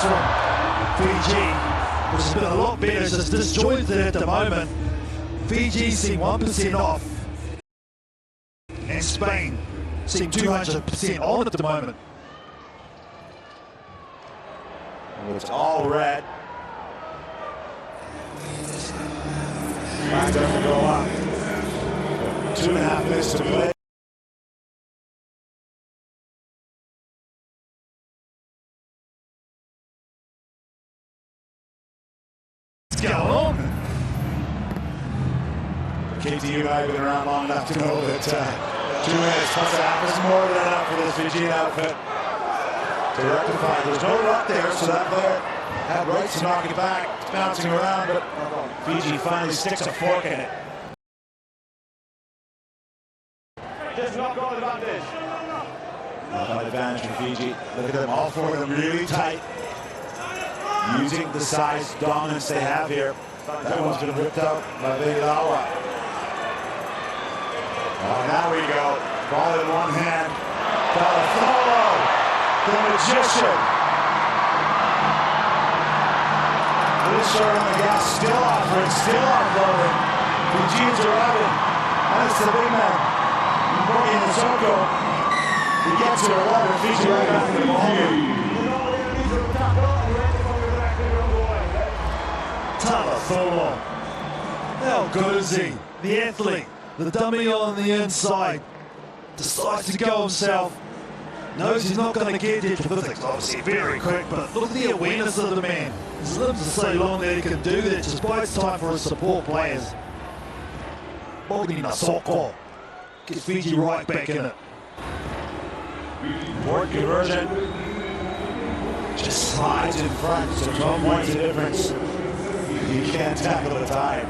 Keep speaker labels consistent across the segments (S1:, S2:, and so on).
S1: from Fiji, which has been a lot better. It's just disjointed at the moment. Fiji seem 1% off, and Spain seem 200% on at the moment.
S2: It's all red. Flag doesn't go up. 2.5 minutes to play.
S1: What's going on?
S2: KTU and I have been around long enough to know that 2 minutes plus a half is more than enough for this Fijian outfit to rectify. There's no rut there, so that player had rights to knock it back. It's bouncing around, but Fiji finally sticks a fork in it.
S3: Just knock on advantage.
S2: Knock-on advantage for Fiji. Look at them, all 4 of them really tight, using the size dominance they have here. That one's been ripped out by Lawa. Oh, now we go. Ball in one hand. Follow the magician. Little short on the gas, still offering, still offloading. Fijians are routing. That's the big man. Morgan and Soko. He gets to 11. Fiji right back in the ball.
S1: Tala, how good is he? The athlete, the dummy on the inside, decides to go himself, knows he's not going to get there. Physics obviously very quick, but look at the awareness of the man. His limbs are so long that he can do that. Just buys time for his support players. Morgan Soko gets Fiji right back in it.
S2: Port conversion. Just slides in front, so 12 points of difference. You can't tackle the tide.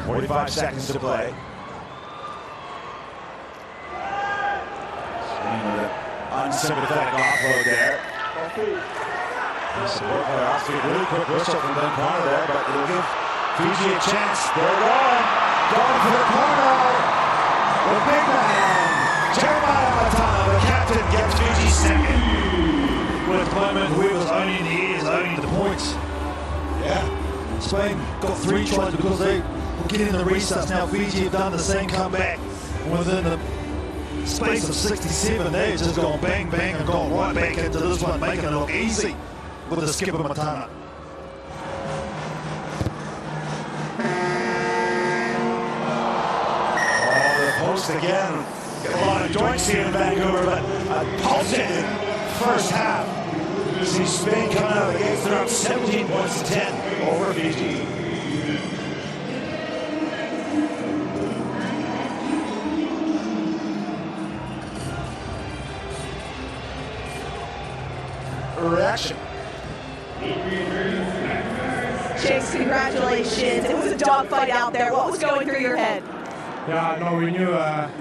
S2: "45 seconds to play." Unsympathetic offload there. Support by Austria. Really quick whistle from Ben Connor there, but it'll give Fiji a chance. They're going for the corner. The big man, Jeremiah Matana, the captain, gets Fiji second.
S1: Well, at the moment, whoever's owning the air is owning the points.
S2: Yeah.
S1: Spain got 3 tries because they were getting the restarts. Now Fiji have done the same comeback. Within the space of 67, they've just gone bang, bang, and gone right back into this one, making it look easy with the skipper Matana.
S2: Post again. Get a lot of joints here in Vancouver, but a pulsating first half. See Spain coming out of the gates. They're up 17 points to 10 over Fiji. Reaction.
S4: Chase, congratulations. It was a dogfight out there. What was going through your head?
S3: Yeah, no, we knew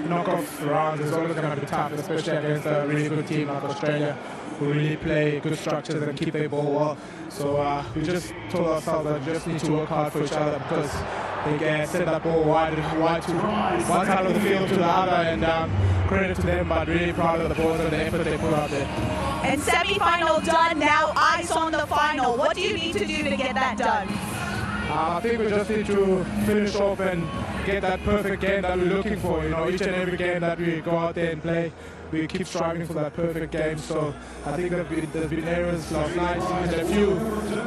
S3: knockoff rounds is always going to be tough, especially against a really good team like Australia, who really play good structures and keep their ball well. So we just told ourselves that we just need to work hard for each other, because they can send that ball wide to one side of the field to the other, and credit to them, but really proud of the balls and the effort they put out there.
S4: And semi-final done, now eyes on the final. What do you need to do to get that done?
S3: I think we just need to finish off and get that perfect game that we're looking for. You know, each and every game that we go out there and play, we keep striving for that perfect game. So I think there's been errors last night and a few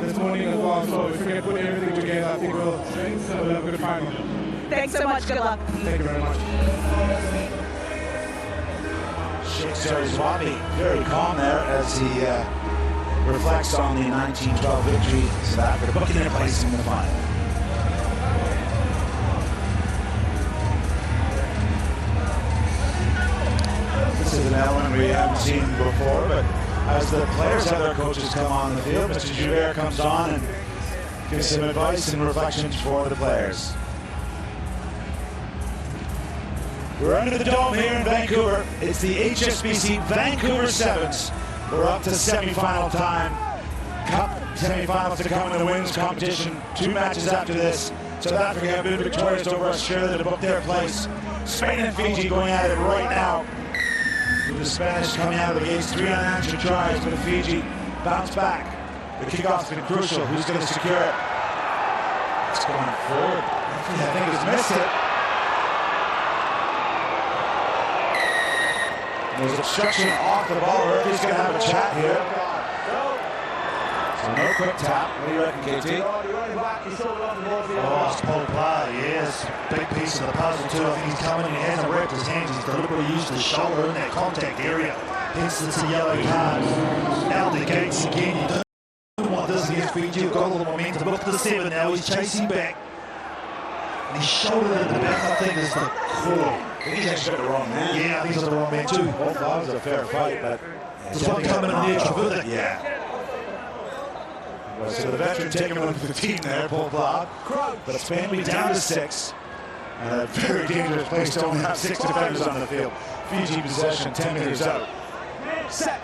S3: this morning as well. So if we can put everything together, I think we'll have a good final.
S4: Thanks so much. Good luck.
S3: Thank you very much.
S2: Shakespeare Swabi, very calm there as he reflects on the 1912 victory, South Africa booking their place in the final. This is an element we haven't seen before, but as the players have their coaches come on the field, Mr. Joubert comes on and gives some advice and reflections for the players. We're under the dome here in Vancouver. It's the HSBC Vancouver Sevens. We're up to semi-final time. Cup semi-finals to come in the women's competition. 2 matches after this. South Africa have been victorious over Australia to book their place. Spain and Fiji going at it right now. With the Spanish coming out of the gates, 3 unanswered tries, but Fiji bounce back. The kickoff's been crucial. Who's going to secure it? It's going forward. I think he's missed it. There's obstruction off the ball. Murphy's going to have a chat here. So no quick tap. What do you reckon, KT?
S1: Oh, it's Paul Player, yes. Big piece of the puzzle too. I think he's coming and he hasn't wrapped his hands. He's deliberately used his shoulder in that contact area. Hence it's a yellow card. Out the gates again. You don't want this against Fiji. You've got all the momentum. Look at the 7 now. He's chasing back. And he's shouldered in the back. I think is the core.
S2: I think he's actually got the wrong man.
S1: Yeah, I think he's got the wrong man too.
S2: Both lives a fair fight, but
S1: there's one coming in the extra with it.
S2: Yeah. So the veteran taking one for the team there, Paul Blog. But Spain will be down to 6. And a very dangerous place to only have 6 defenders on the field. Fiji possession, 10 meters out. Set.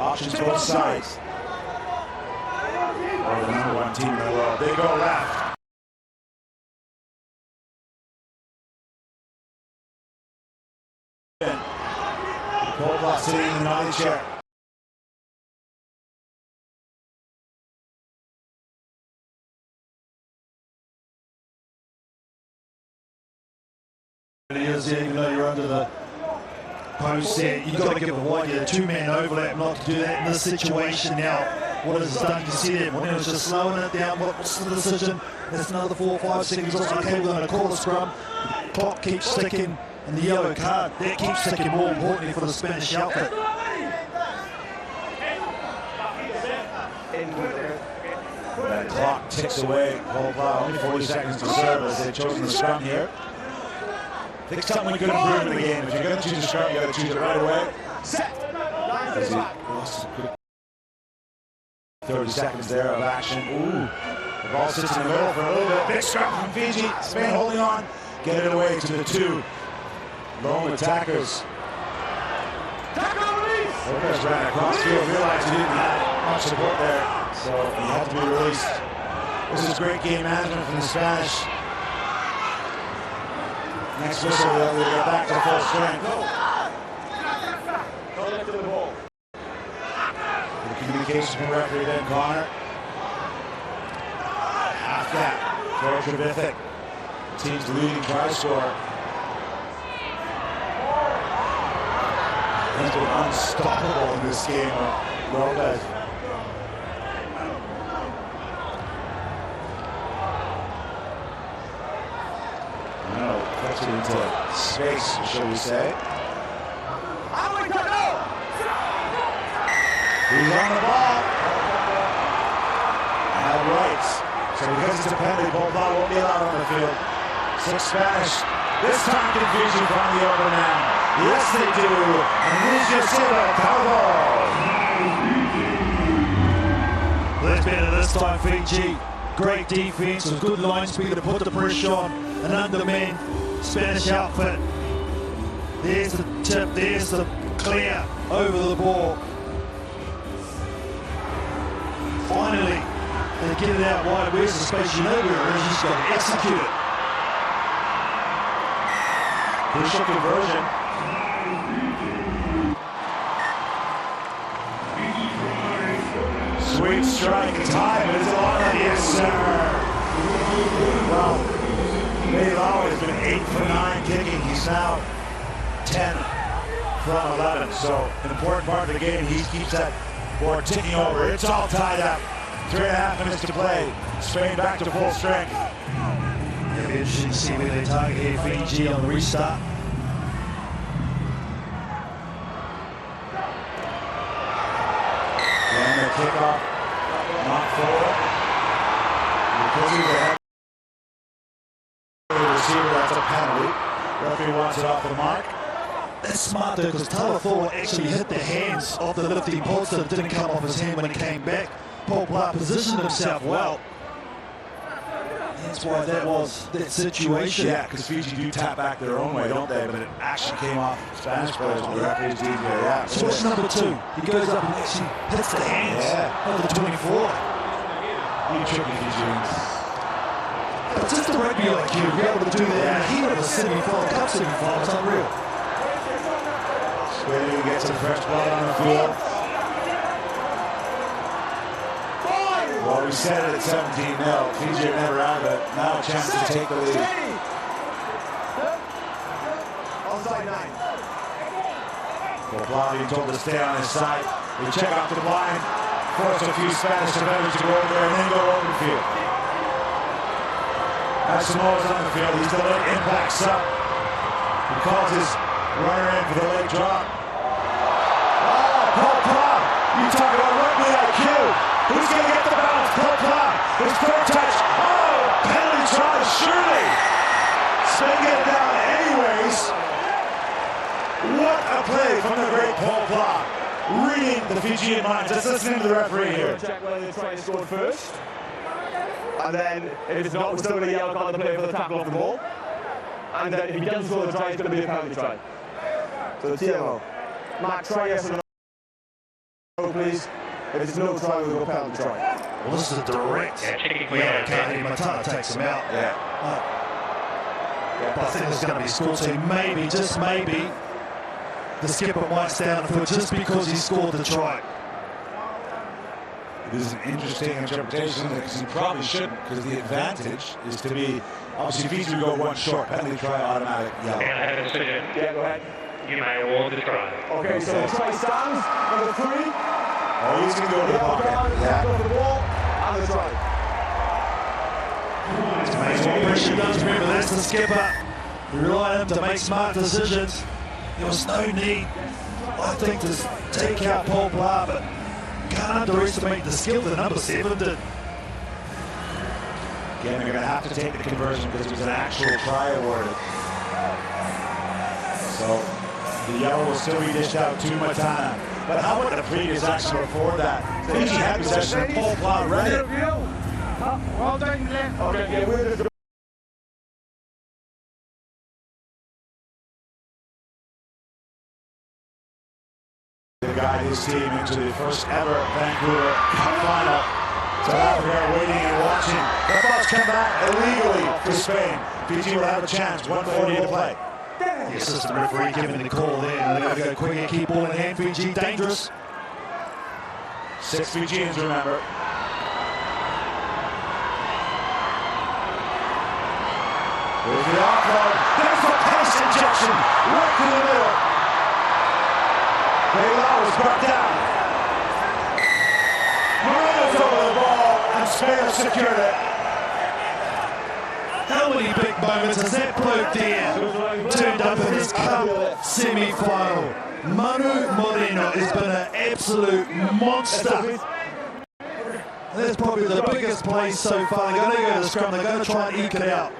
S2: Options both sides. Or the #1 team in the world. They go left. Paul Blog sitting in the naughty chair.
S1: It is, even though you're under the post there, you've got to give a wide, a 2-man overlap not to do that in this situation now. What has it done? You see that when it was just slowing it down. What's the decision? That's another 4 or 5 seconds. Okay, we're going to call the scrum. The clock keeps ticking, and the yellow card that keeps ticking. More importantly for the Spanish outfit.
S2: That clock ticks away. Only 40 seconds to serve as they've chosen the scrum here. I think something we could improve in the game. If you're going to choose a scrum, you got to choose it right away. Set. 30 seconds there of action. Ooh. The ball sits in the middle for a little bit. Big scrum from Fiji. Spain holding on. Get it away to the 2 lone attackers. Lopez ran across field, realized he didn't have much support there, so he had to be released. This is great game management from the Spanish. Next whistle, they'll get back to full strength. The communication from referee then, Connor. Half gap for Trevithick. The team's leading try scorer. He's been unstoppable in this game, Lopez. Gets it into space, shall we say. He's on the ball. And right. So because it's a penalty, ball won't be allowed on the field. 6 Spanish. This time confusion from the over now. Yes, they do. And Lucio Silva,
S1: Let's better this time, Fiji. Great defense with good line speed to put the pressure on an undermanned Spanish outfit. There's the tip, there's the clear over the ball. Finally, they get it out wide. Where's the space? You know where it is. You've got to execute it.
S2: Crucial conversion. Sweet strike time, but it's on. Yes, sir. Well, they've always been 8 for 9 kicking. He's now 10 from 11. So an important part of the game. He keeps that board ticking over. It's all tied up. 3.5 minutes to play. Spain back to full strength.
S1: It'll be interesting to see where they target here, Fiji on the restart.
S2: And the kickoff, not forward. Because he's ahead of the receiver, that's a penalty. Referee wants it off the mark.
S1: That's smart though, because Talathor actually hit the hands of the lifting Polster. It didn't come off his hand when he came back. Paul Blart positioned himself well. That's why that was that situation.
S2: Yeah, because Fiji do tap back their own way, don't they? But it actually came off Spanish players with the referee's DJ. Yeah.
S1: So what's number 2? He goes up and actually hits the hands of the 24.
S2: You tricky Fijians.
S1: But just the rugby IQ, to be able to do that ahead of a semi-final, cup semi-final, it's unreal.
S2: Sweeney gets some fresh blood on the field. Well, we set it at 17-0. Fiji are never out of it. Now a chance to take the lead.
S5: Onside 9.
S2: Well, Blavy told to stay on his side. They check out the line, force a few Spanish defenders to go over there and then go over the field. As Samoa's on the field, he's the late impact sub. He calls his runner in for the late drop. Oh, Paul Plough! You talk about rugby IQ! Who's going to get the balance? Paul Plough! His third touch! Oh, penalty try, surely! Spain get it down anyways. What a play from the great Paul Plough. Reading the Fijian minds. Let's listen to the referee here.
S5: Check whether the try is scored first. And then, if it's not, we're still going to yell at the player for the tackle off the ball. And then, if he doesn't score the try, it's going to be a penalty try. So, TMO. Mark, try yes or no, please. If it's no try, we'll go penalty try.
S1: Well, this is a direct. Yeah, Kane Matana takes him out.
S2: Yeah.
S1: But I think there's going to be scored, so maybe, just maybe, the skipper might stand for just because he scored the try.
S2: This is an interesting interpretation because he probably shouldn't, because the advantage is to be, obviously Fiji will go one short, penalty try, automatic yellow.
S6: And I have a decision.
S5: Yeah, go ahead.
S6: You may award the try.
S5: Okay, so the try stands, number 3.
S2: Oh, he's going to go to the pocket.
S5: Yeah. Go for the ball, and the try.
S1: It's amazing what pressure does. Remember, that's the skipper. We rely on him to make smart decisions. There was no need, I think, to take out Paul Plough, but can't underestimate the skill that number 7 did.
S2: Again, they're going to have to take the conversion because it was an actual try awarded. So the yellow will still be dished out to Matana. But how about the previous action before that? Fiji had possession and Paul Plough read it.
S3: Well done, Glenn.
S5: Okay, yeah, we're the
S2: guide his team into the first ever Vancouver Cup final. South Africa are waiting and watching. The ball's come back illegally for Spain. Fiji will have a chance. 1:40 to play.
S1: The assistant referee giving the call there, and they're going to go quick and keep ball in hand. Fiji dangerous.
S2: 6 Fijians, remember. There's the offload. There's the pace injection. Right to the middle. Baylau is brought down. Moreno's over the ball, and Spain have secured it.
S1: How many big moments has that bloke there turned up in his cup semi-final? Manu Moreno has been an absolute monster. That's probably the biggest play so far. They're going to go to the scrum. They're going to try and eke it out.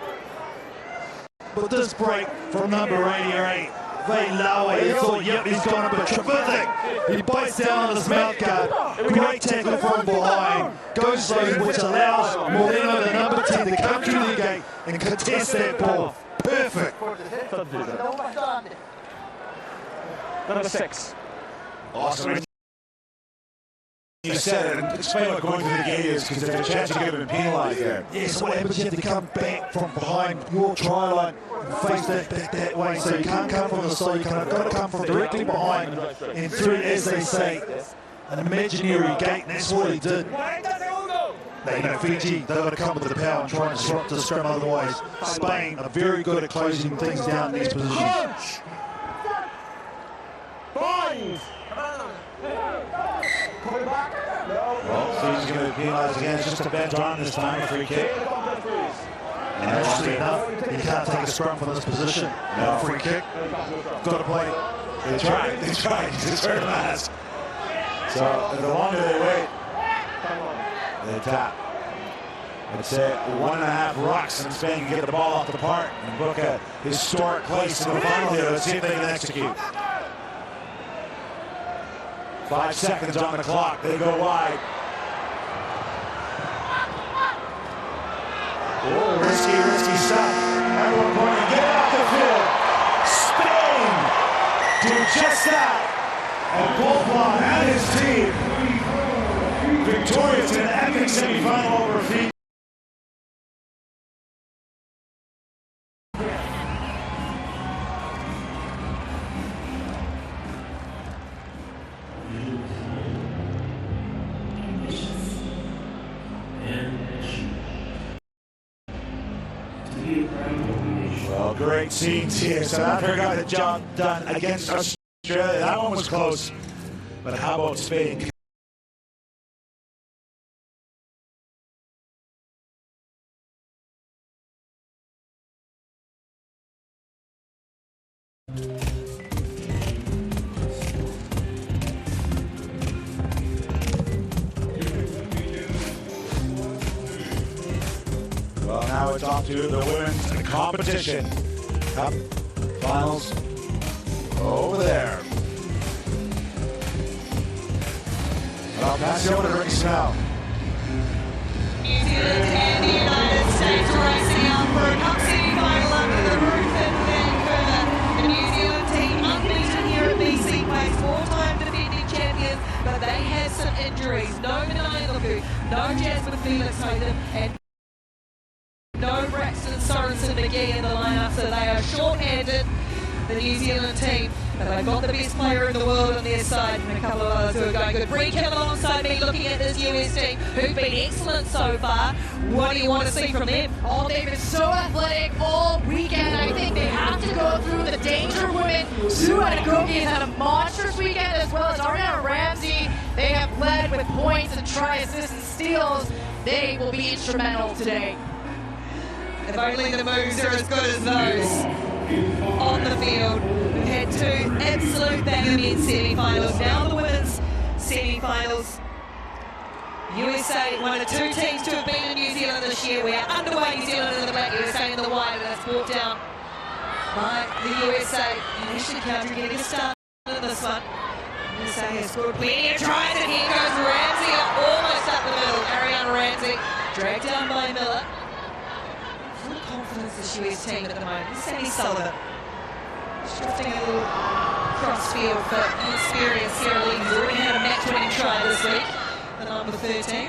S1: But this break from number 88, Veilawa, he thought, yep, he's gone a bit terrific. He bites down on his mouth guard. Great tackle from behind. Goes slow, which allows Moreno, the number 10, to come through the gate and contest that ball. Perfect.
S5: number 6.
S2: Awesome. You said it, and explain what going through the gate is, because there's a chance you could have been penalised there.
S1: Yes, what happens, you have to come back from behind your try line and face that back that way, so you can't come from the side, you've got to come from directly behind and through, as they say, an imaginary gate, and that's what he did. They know Fiji, they've got to come with the power and try and disrupt the scrum, otherwise Spain are very good at closing things down in these positions.
S2: Well, Fiji's going to be penalised again. It's just a bent arm this time, a free kick.
S1: And interestingly enough, you can't take a scrum from this position. No free kick. Got to play.
S2: They tried. He's hurt last. So the longer they wait, they tap. It's 1.5 rocks, and Spain can get the ball off the park and book a historic place in the final here. Let's see if they can execute. 5 seconds on the clock. They go wide. Oh, risky stuff. Everyone pointing, get off the field. Spain do just that. And Paul and his team victorious in an epic semifinal over Fiji. Oh, great scenes here. South Africa got the job done against Australia. That one was close. But how about Spain? Well, now it's off to the women's competition. Cup finals over there. I'll pass it over to Ricky Snell.
S4: New Zealand and the United States racing out for a cup semi-final under the roof in Vancouver. The New Zealand team unbeaten here at BC Place, four-time defending champions, but they had some injuries. No Minai Luku, no Jasmine Felix-Hogan, and no Braxton Sorensen McGee in the lineup, so they are short-handed, the New Zealand team. But they've got the best player in the world on their side and a couple of others who are going good. Bree Kim alongside me looking at this US team who've been excellent so far. What do you want to see from them?
S7: Oh, they've been so athletic all weekend. I think they have to go through the danger women. Sue Adekogi has had a monstrous weekend, as well as Ariana Ramsey. They have led with points and try assists and steals. They will be instrumental today.
S4: If only the moves are as good as those on the field. We've had two absolute banger men's semi-finals. Now the women's semi-finals. USA, one of the two teams to have been in New Zealand this year. We are underway, New Zealand in the black, USA in the white, and that's brought down by the USA. And Ashley Country getting a start in this one. USA has scored plenty of tries, and here goes Ramsey almost up the middle. Ariana Ramsey dragged down by Miller. Full confidence this US team at the moment. Sammy Sullivan shifting a little cross-field for inexperienced Sarah Lee, who's already had a match-winning try this week, the number 13.